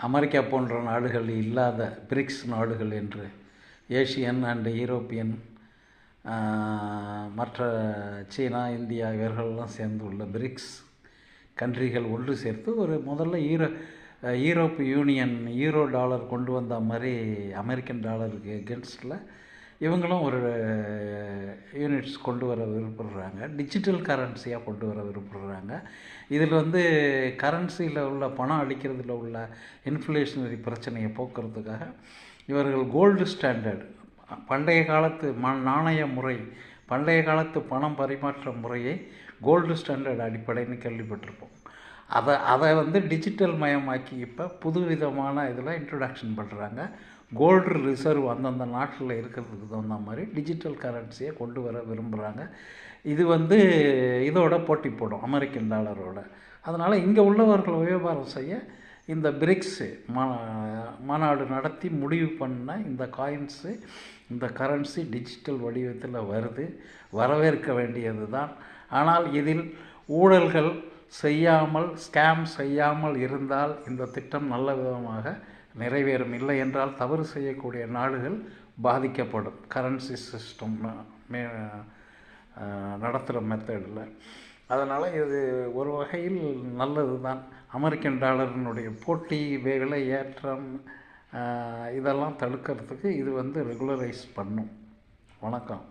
America போன்ற நாடுகள் இல்லாத பிரிக்ஸ் நாடுகள் என்று ஏஷியன் அண்டு யூரோப்பியன் மற்ற சீனா, இந்தியா இவர்களெல்லாம் சேர்ந்து உள்ள பிரிக்ஸ் கண்ட்ரிகள் ஒன்று சேர்த்து ஒரு முதல்ல யூரோப் யூனியன் யூரோ டாலர் கொண்டு வந்த மாதிரி அமெரிக்கன் டாலருக்கு எகென்ஸ்டில் இவங்களும் ஒரு யூனிட்ஸ் கொண்டு வர விருப்பப்படுறாங்க. டிஜிட்டல் கரன்சியாக கொண்டு வர விருப்பப்படுறாங்க. இதில் கரன்சியில் உள்ள பணம் அளிக்கிறதுல உள்ள இன்ஃப்ளேஷனரி பிரச்சனையை போக்குறதுக்காக இவர்கள் கோல்டு ஸ்டாண்டர்ட் பண்டைய காலத்து நாணய முறை, பண்டைய காலத்து பணம் பரிமாற்ற முறையை கோல்டு ஸ்டாண்டர்ட் அடிப்படைன்னு கேள்விப்பட்டிருப்போம். அதை டிஜிட்டல் மயமாக்கி இப்போ புது விதமான இதில் இன்ட்ரொடக்ஷன் பண்ணுறாங்க. கோல்டு ரிசர்வ் அந்தந்த நாட்டில் இருக்கிறதுக்கு தகுந்த மாதிரி டிஜிட்டல் கரன்சியை கொண்டு வர விரும்புகிறாங்க. இது இதோட போட்டி போடும் அமெரிக்கன் டாலரோட. அதனால் இங்கே உள்ளவர்கள் வியாபாரம் செய்ய இந்த பிரிக்ஸு மாநாடு நடத்தி முடிவு பண்ண இந்த காயின்ஸு, இந்த கரன்சி டிஜிட்டல் வடிவத்தில் வருது. வரவேற்க வேண்டியது தான். ஆனால் இதில் ஊழல்கள் செய்யாமல், ஸ்கேம் செய்யாமல் இருந்தால் இந்த திட்டம் நல்ல விதமாக நிறைவேறும். இல்லை என்றால் தவறு செய்யக்கூடிய நாடுகள் பாதிக்கப்படும். கரன்சி சிஸ்டம் நடத்துகிற மெத்தடில். அதனால் இது ஒரு வகையில் நல்லது தான். அமெரிக்கன் டாலரினுடைய போட்டி, விலை ஏற்றம் இதெல்லாம் தடுக்கிறதுக்கு இது ரெகுலரைஸ் பண்ணும். வணக்கம்.